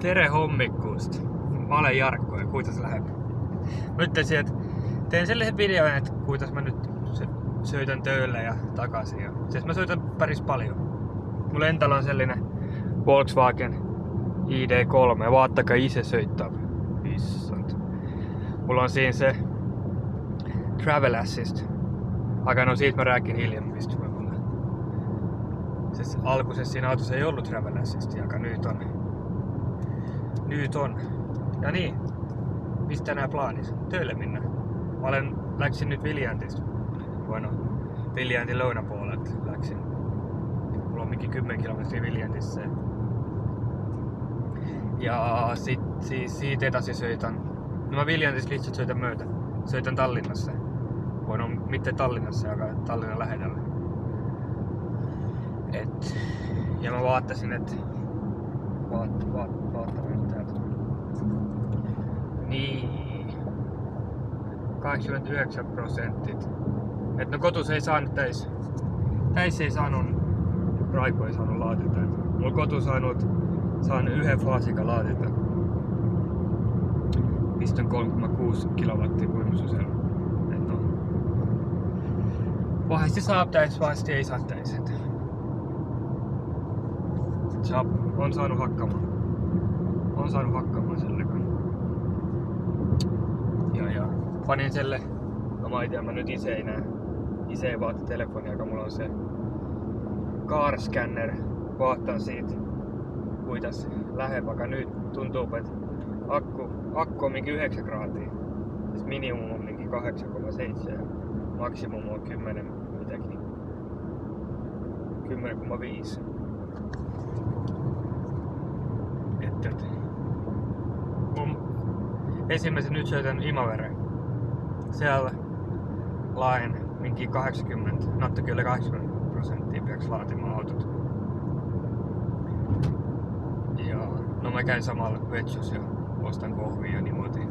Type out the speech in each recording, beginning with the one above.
Tere hommikust. Mä olen Jarkko ja kuitas lähden. Mä ütlesin, että teen sellaisen videon, että kuitas mä nyt söitän töille ja takaisin. Siis mä söitän päris paljon. Mun lentällä on sellainen Volkswagen ID3. Vaattakaa itse söittää. Pissant. Mulla on siinä se Travel Assist. Aika no siitä mä rääkin hiljan pistymään mulle. Siis alkuisessa siinä autossa ei ollut Travel Assist, joka nyt on. Nyt on. Ja niin. Mistä tänään plaanis? Töille minä. Mä läksin nyt Viljantista. Bueno, Viljantin lounapuolelta läksin. Mulla on minkin 10 kilometriä Viljantissa. Ja siitä etasi söitän. No mä Viljantista lihtsalt söitän myötä. Söitän Tallinnassa. Bueno, mitte Tallinnassa, joka Tallinnan lähedellä. Ja mä vaatasin, että vaattaminen täältä. Niin. 89%. Et no kotus ei saanut täis ei saanut, Raiku ei saanut laatetta. Mulla kotu saanut yhden faasikan laatetta. Pistän 3,6 kilowattia voimaisuusella. Et no. Vahvasti saa täis, vahvasti ei saa täis. On saanut hakkamaan selle. Ja panin selle, no mä nyt ise ei vaata telefonia, joka mulla on se car scanner. Vaahtaan siitä kuitas lähempää, nyt tuntuu, että akku on minkin 9 graadia. Siis minimum on minkin 8,7 ja maksimum on 10 mitäkin. 10,5. Ensimmäisen nyt söitän Imaveren. Siellä laen minkin 80, kyllä 80% pitäisi laatimaan autot. Ja no mä käyn samalla Vetsus ja ostan kohvia ja niimoodi.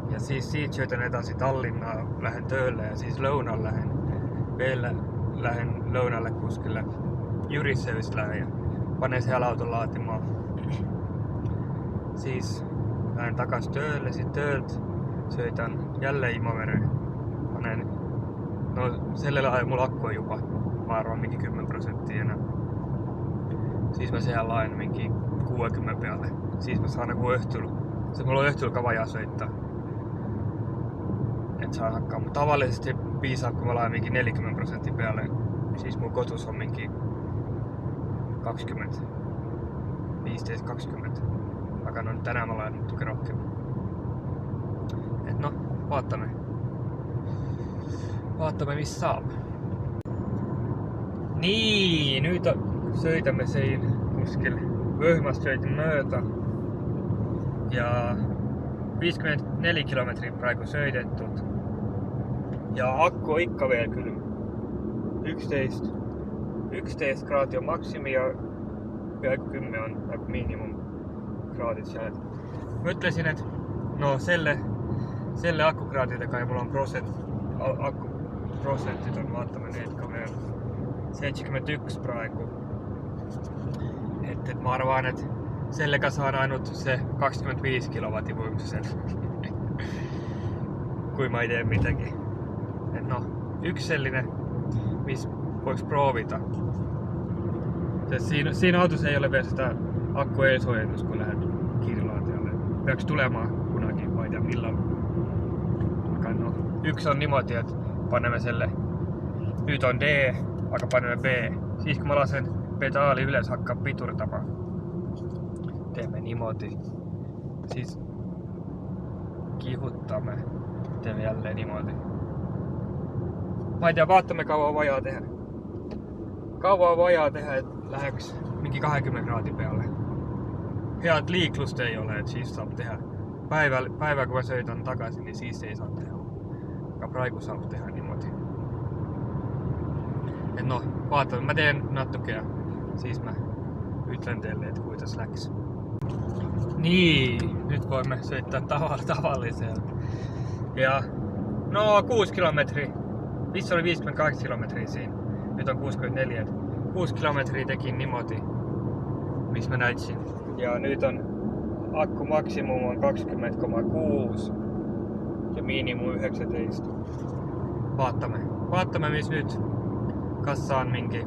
Ja siis siitä söitän etasi Tallinnaa, lähden töille ja siis lounalle lähden lounalle kuskille Jyrissevis lähden ja panen siellä auton laatimaan. Siis lähden takas töille, sit tööltä söitän jälleen Imaveren. No selle lailla mulla akku on jopa, mä arvaan minkin 10% enää. Siis mä siellä laen minkin 60 päälle. Siis mä saan joku öhtylu. Se mulla on öhtylu vajaa söittää. Et saa hakkaa, mutta tavallisesti piisaa kun mä laen minkin 40% päälle. Siis mun kotus on minkin 20. 15-20. Vaikka no tänään mä laen nyt toki rohkeammin. Et no, vaattamme missä saa. Niin, nyt söitämme sein kuskille. Vöhmästä söitin myötä. Ja 54 kilometriä praegu söitettu. Ja akku on ikka vielä kyllä 11 graadia on maksimi ja 10 on minimum graadit siellä. Mä ütlesin, että no selle akkugraadit kai mulla on akkuprosentit on vaattaminen, jotka on 71 praegu. Et mä arvaan, että sellekä saan ainut se 25 kilowattia voimaisen. Kui mä ite mitäkin. Et no, yksi sellainen, missä voiks proovita. Siinä autossa ei ole vielä sitä akku eilsuojennus, kun lähden kiirilaatiolle. Peaks tulemaan kunakin, vai tiedä milloin. No, yksi on niimoodi, että panemme selle, nyt on D, vaikka panemme B. Siis kun mä lasen pedaali ylös hakkaa piturtapa. Teemme niimoodi. Siis kihuttamme. Teemme jälleen niimoodi. Mä en tiedä, vaattamme kauan vajaa tehdä. Että läheks minkin 20 graatin päälle. Heat liiklusta ei ole, et siis saa tehdä. Päivä kun mä söitän takaisin, niin siis ei saa tehdä. Joka praegu saa tehdä niimoodi. Et no, vaatamme. Mä teen nattukea. Siis mä ytlän teille, et kuitas läks. Niin, nyt voimme söittää tavallisella. Ja no 6 kilometriä. Missä oli 58 kilometriä siinä. Nyt on 64. 6 kilometriä tekin niimoodi. Missä mä näitsin. Ja nyt on akku maksimum on 20,6 ja minimum 19. Vaatamme missä nyt kassaan minkä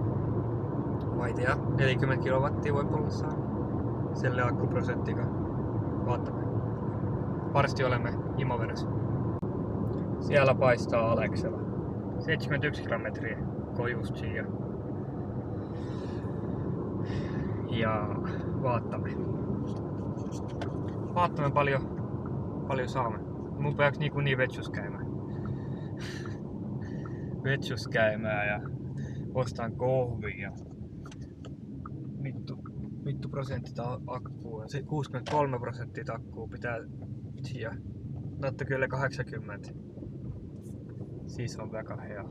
vaitia 40 kilowattia voi olla saa selle akkuprosenttiga. Vaatamme. Varsti olemme Imoveressä. Siellä paistaa Alexela. 71 kilometriä kojuus ja vaatamme paljon saamme. Mun peaks niin vetsus käymään ja ostan kohvia ja mittu prosentit akkuu. 63% akkuu pitää ja natta kyllä 80. Siis on väga hea.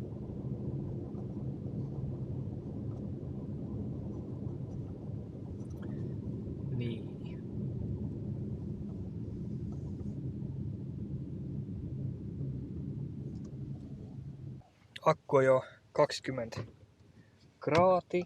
Niin. Akku on jo 20 graati.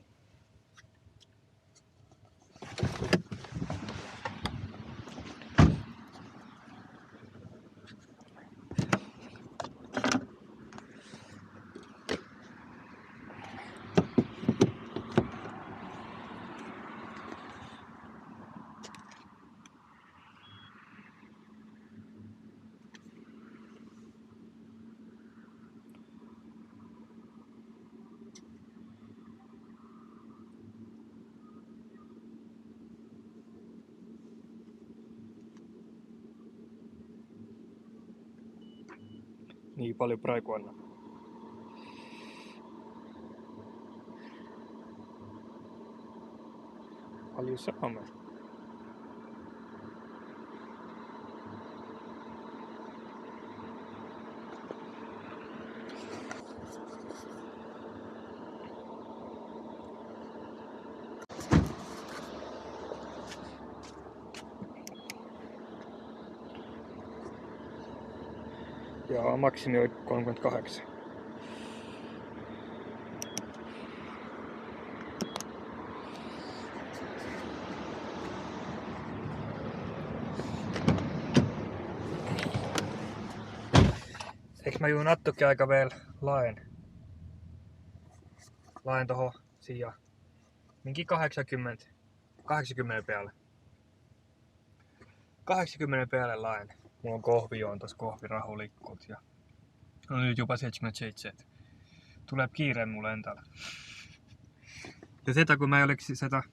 Niin paljon praegu anna. Paljon saamme. Ja maksimi oli 38. Eiks mä juun nattukin aika veel laen toho sijaan. Minkin 80 päälle. 80 päälle laen. Mulla on kohvijoon tossa kohvirahulikkut ja on nyt jopa 77. Tulee kiireen mulle entällä. Ja sitä kun mä en oleks sitä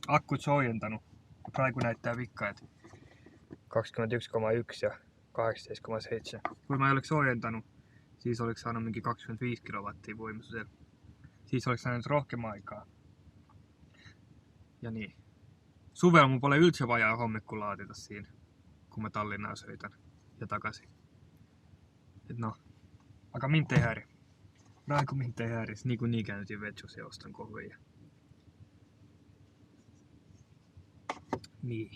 akkut soijentanut, kun praegu näyttää vikka, että 21,1 ja 18,7. Kun mä en oleks soijentanut, siis oliks saanut minkin 25 kilowattia voimistusella. Siis oliks saanut rohkeamman aikaa. Ja niin. Suvella mun puolella yltsä vajaa hommikku laatita siinä, kun mä Tallinnaan söitän ja takaisin. Et no, aika mintei häiri. Raiku mintei häiris, niin käytiin vetsus ja ostan kohvia. Niin.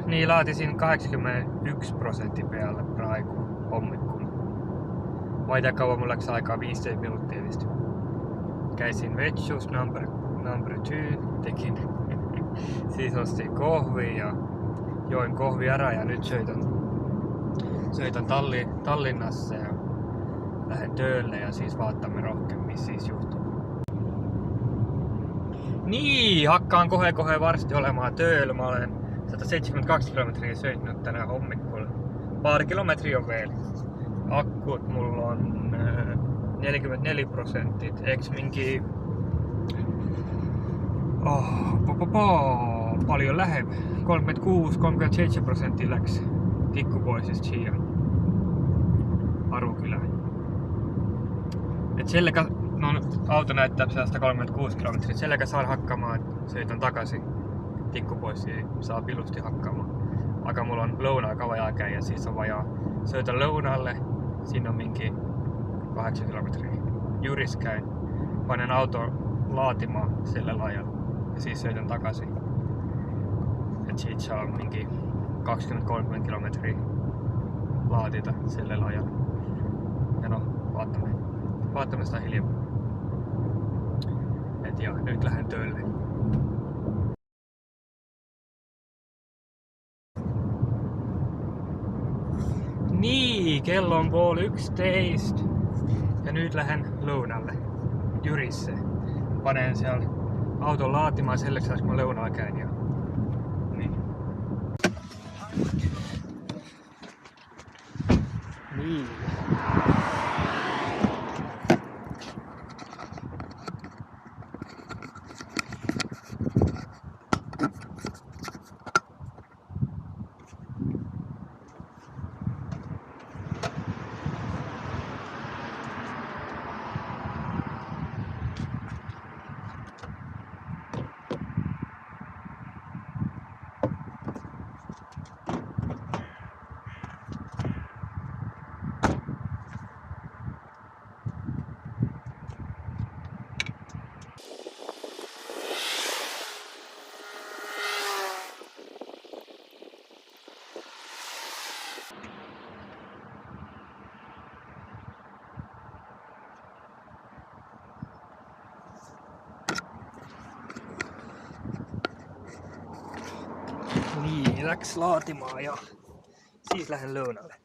Niin laatisin 81% päälle praegu hommikkuun. Mä ei tiedä kauan mulla läks aikaa 15 minuuttia vist. Käisin vetsus number 2, tekin. Siis ostin kohvi ja join kohvi ära ja nyt söitän Tallinnassa ja lähden töölle ja siis vaatamme rohkeammin siis juhtuu. Niin, hakkaan kohe varsti olemaan tööllä. Mä olen 172 kilometriä söitynyt tänään hommikkuun. Pari kilometriä on vielä. Akkut mulla on 44%. Eiks minkin paljon lähemmin. 36-37% läks tikkupoisista chia Arukylä. Et sellekä, no auto näyttää 136 kilometriä. Sellekä saan hakkaamaan, söitän takaisin tikkupois ja saa pilusti hakkaamaan. Aga mulla on lounaa kavajaa käy ja siis on vajaa söitän lounaalle. Siinä on minkin 8 kilometriä. Juris käyn. Panen auto laatimaan sillä laajalla ja siis söitän takaisin. Et siitä saa minkin 20-30 kilometriä laatita sillä ajalla. Ja no, vaatamme sitä hiljaa. Et joo, nyt lähden töille. Niin, kello on 10:30 ja nyt lähden lounalle Jyrisse. Panen siellä auton laatimaan sen lisäksi, kun mä lounalla käyn. Ja... Niin. Niin. Niin, läks laatimaan ja siis lähden lounalle.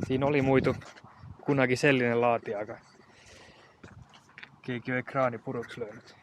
Siinä oli muitu kunnakin sellinen laatia, aga keegi on ekraani puruks löönyt.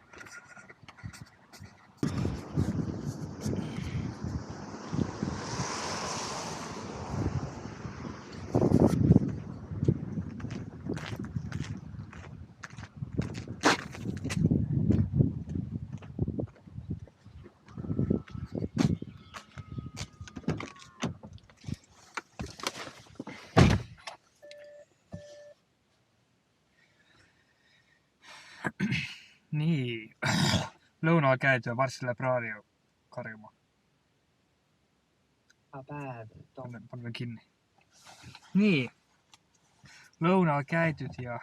Niin, lounalla käytyä varsilla radio karjumaan. Panna kiinni. Niin, lounalla käytyt ja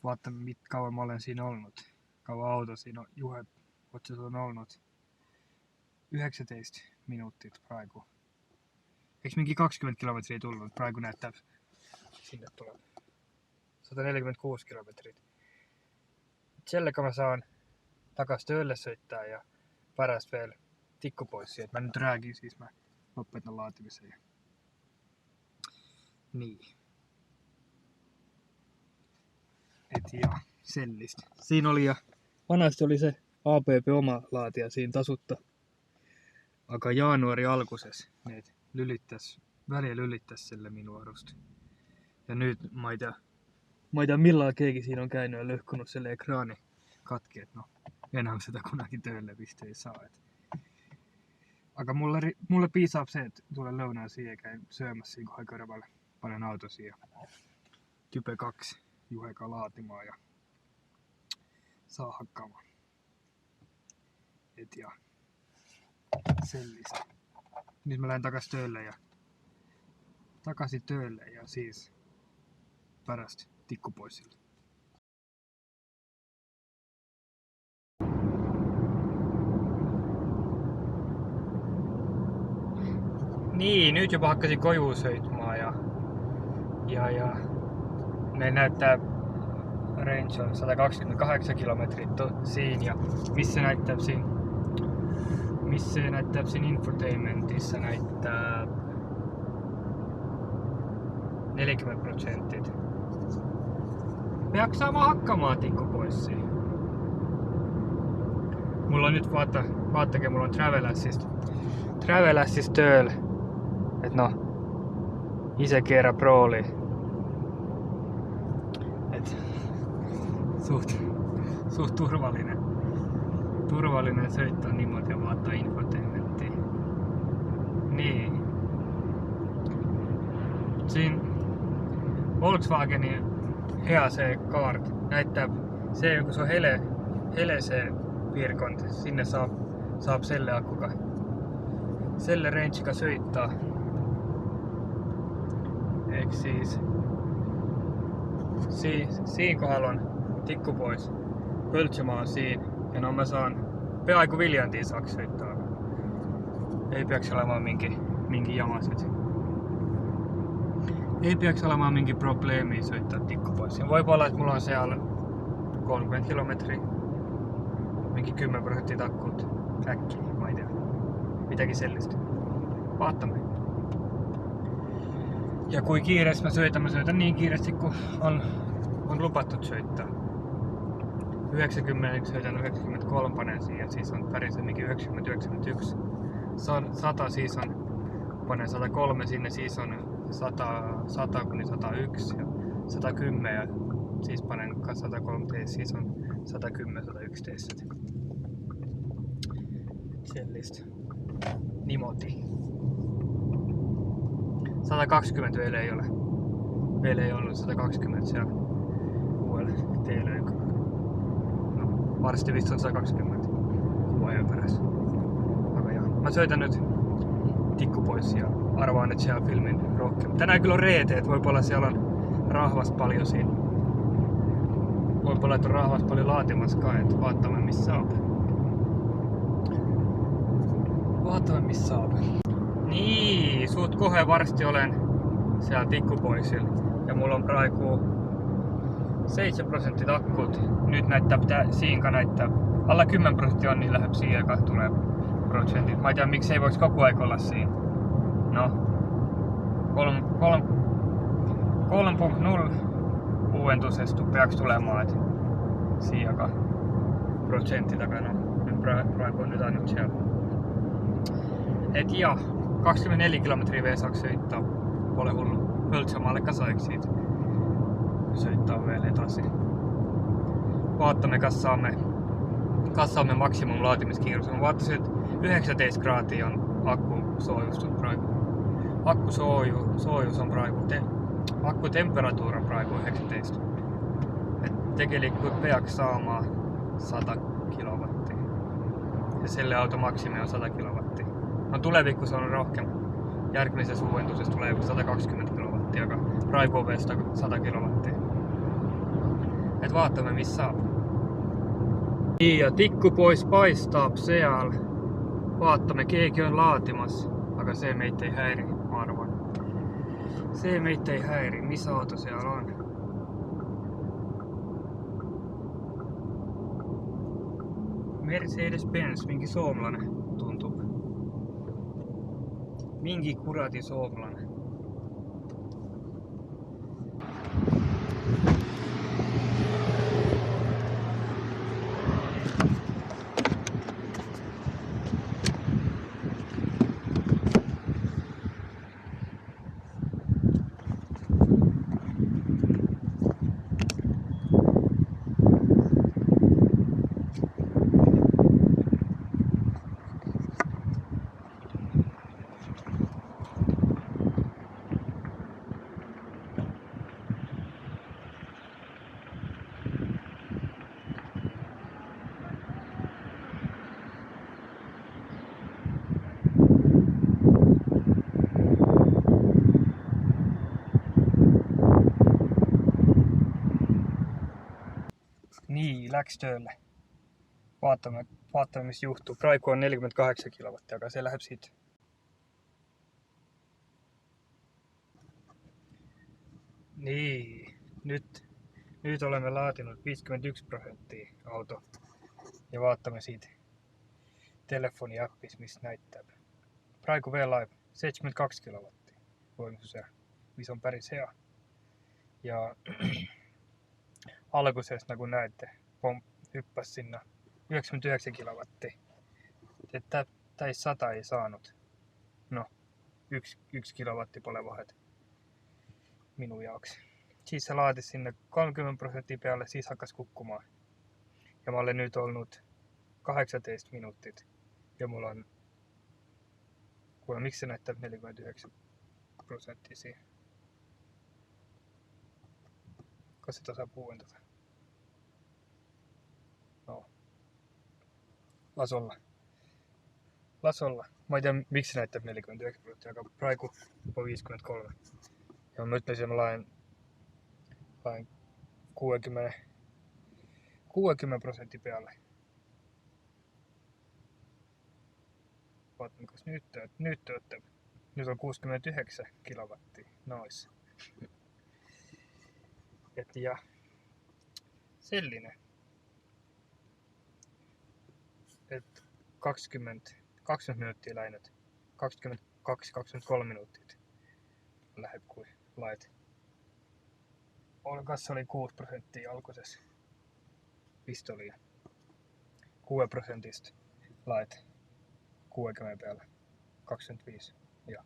vaata kauan mä olen siinä ollut. Kauan auto siinä on, Juhe, ootko se on ollut 19 minuuttia praegu. Eiks minkin 20 kilometriä tullut, praegu näyttää sinne tulee 146 kilometriä. Siellä kun mä saan takas töille söittää ja pärast vielä tikku pois, että mä nyt rääkin, siis mä lopetan laatimisen. Niin. Et ja sellistä. Siinä oli ja vanhasti oli se APP oma laatia siinä tasutta. Aga januari alkuses ne väliä lylittäs sille minun arvosta. Ja nyt mä ei tiedä millään keegi siinä on käynyt ja löhkunut sille ekraani katki, et no enää sitä kunnakin töille piste ei saa. Aga mulle piisaa se, että tulee lounaan siihen käyn syömässä siinä kun haikaraballe panen auto siihen. Type 2 Juheka laatimaan ja saa hakkaamaan. Et ja sellistä. Nyt mä lähden takaisin töille ja siis pärast tikku pois siltä. Niin, nyt jopa hakkasin kojuu söitmaan ja ne näyttää range on 128 kilometriä siinä ja missä näyttää siinä infotainmentissa näyttää 40%. Me jaksaa vaan hakkamaan tikku pois siinä. Mulla on nyt vaatake, mulla on Travel Assist tööl. Et noh, ise keera prooli. Et suht turvallinen sõita niimoodi ja vaata infotainmentti. Niin. Siin Volkswagenin hea se kaart näyttää se, kun se on hele se virkont, sinne saab selle akuga, selle range'iga sõita. Ehk siis siin kohdalla on tikku pois Pöltsämaa on siinä. Ja no mä saan peaiku Viljantiin saaks sõittaa. Ei peaks olemaan mingi jamaset. Ei peaks olemaan mingi probleemi sõittaa Tikkupoissiin. Voi olla, että mulla on siellä 30 kilometriä. Mingi 10% takkut. Äkkiä, mä en tiedä. Mitäkin sellaista. Vaatamme. Ja kui kiireesti mä sõitan niin kiireesti kun on lupattu sõittaa. 90 sõitan 93 ja siis on pärisemminkin 90-91. 100 siis on, panen 103 sinne, siis on 100-101 ja 110 ja siis panen 103 siis on 110-111. Sellistä. Nimoti. 120 vielä ei ole. Vielä ei ollut 120 siellä uudella teillä. No, varmasti vist on 120 ajan perässä. Aga joo. Mä sõitan nyt Tikkupoissia ja arvaan, että siellä filmin rohkeammin. Tänään kyllä on reeteet, voi olla siellä on rahvas paljon siinä. Voi olla, että on rahvas paljon laatimaskaan, että vaatamme missä saap. Vaatamme missä saap. Niin, suut kohe varsti olen siellä Tikkupoissilla ja mulla on praegu 7% takkut. Nyt näyttää siinka näyttää. Alla 10% on, niin läheb siihen ja tulee prosentit. Mä en tiedä miksi ei voisi koko ajan olla siinä. No, 3.0 uuentusesta peaks tulemaan, et siihen prosentti takana. Praegu on nyt ainut siellä. Et ja, 24 kilometriä vielä saaks sõittaa. Pole hullu. Pöltsämaalle kasaiks siitä. Sõittaa vielä etasi. Vaatamme kas saamme maksimum laatimiskiirus. Mä vaatasin, että 19 graadia on akkusoojustus praegu. Akkusoojus on praegu. Akkutemperatuur on praegu 19. Et tegelikult peaks saamaan 100 kilowattia. Ja selle auto maksimi on 100 kilowattia. No tulevikus on rohkem. Järgmisessä uuentusessa tulee 120 kilowattia, aga praegu on 100 kilowattia. Et vaatamme missä saa. Niin ja Tikkupois paistaa seal. Vaatamme keegi on laatimas, aga see meitä ei häiri, ma arvan. See meitä ei häiri, mis auto seal on. Mercedes-Benz, mingi soomlainen tuntuu. Mingi kuradi soomlainen. Niin, läks töölle. Vaatamme mis juhtuu. Praegu on 48 kilowattia, aga see läheb siit. Niin, nyt olemme laatinut 51% auto. Ja vaatamme siitä telefoniappis, mistä näyttää. Praegu veel laib 72 kilowattia voimus, mis on päris hea. Ja alguses, nagu näette, hüppas sinna 99 kilowattia. Et täis 100 ei saanut. No, 1 kilowatti pole vahet minu jaoks. Siis se laatis sinne 30% peale, siis hakkas kukkumaan. Ja mä olen nyt ollut 18 minuutit. Ja mulla on... Kuule, miksi se näyttää 49% siihen? Kas sitä saa puuentaa? No. Las olla. Mä en tiedä miksi se näyttää 49%, aga praegu jopa 53. Ja mä ütlesin, mä laen 60% peale. Vaatame, kas nüüd töötab. Nüüd on 69 kilowatti. Nice. Et jah, selline. Et 20 minuuttia läinud. 22-23 minuutit läheb, kui laed. Kas oli 6% alguses? Vist oli 6% laed 60 peale 25. Jah.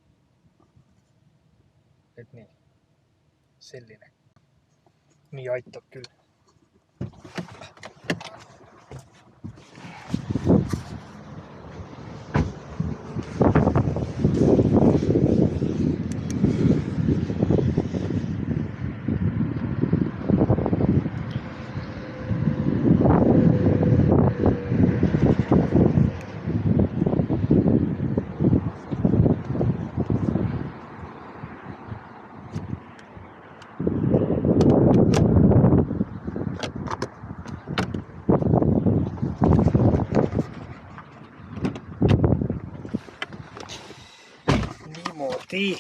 Et nii. Selline. Nii aitab küll. Niimoodi.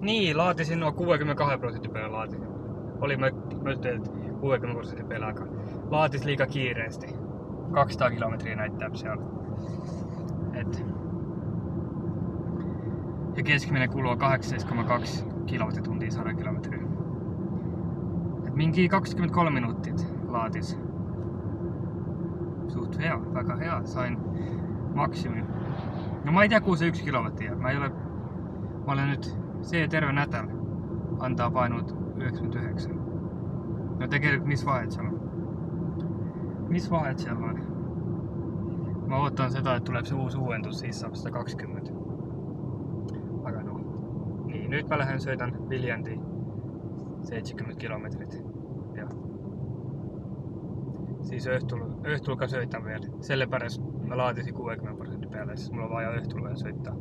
Nii, laadisin 62% peale laadisin. Oli mõtlesin, et 60% peale, aga laadis liiga kiireesti. 200 kilomeetri näitab seal. Et ja keskmine kulu on 18,2 kilowattitundia 100 kilomeetri. Et mingi 23 minutit laadis. Suht hea, väga hea, sain maksimumi. No ma ei tea, kuhu see 1 kilowatti jääb. Ma olen nüüd see terve nädal andab ainult 99. No tegelikult mis vahet seal on? Mis vahet seal on? Ma ootan seda, et tuleb see uus uuendus, siis saab 120. Aga noh, nii, nüüd ma lähen sõidan Viljandi 70 kilomeetrit. Jah. Siis õhtul ka sõitan veel. Sellepärast ma laadisin 60% peale, siis mul on vaja õhtul veel sõita.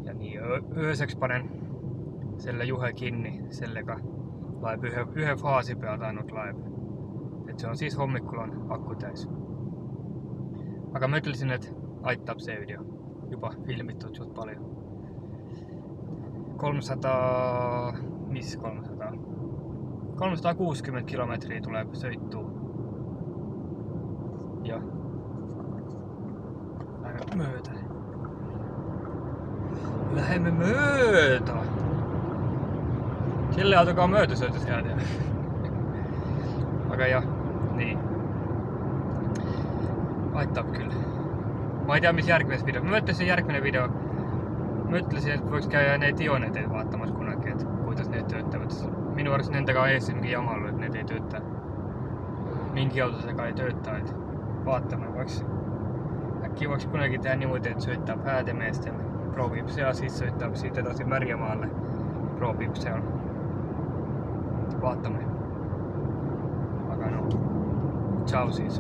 Ja nii, ööseks panen selle juhe kinni, sellega laeb ühe faasi pealt ainult laeb. Et see on siis hommikul on aku täis. Aga ma ütlesin, et aitab see video. Juba filmitud suht palju. 360 kilomeetri tuleb sõitu. Jah. Läheme mööda. Kelle autoga mööda sõites head ja. Aga jah, nii. Aitab küll. Ma ei tea, mis järgmises video. Ma mõtlesin järgmine video. Ma ütlesin, et võiks käia need Ionedeid vaatamas kunagi, et kuidas need töötavad. Minu arust nendega ees mingi jama olnud, et need ei tööta. Mingi autodega ei tööta, et vaatame, äkki võiks kunagi teha niimoodi, et sõitab Häädemeestel, proovib seal, siis sõitab siit edasi Märjamaale, proovib seal. Vaatame. Aga no, tšau siis.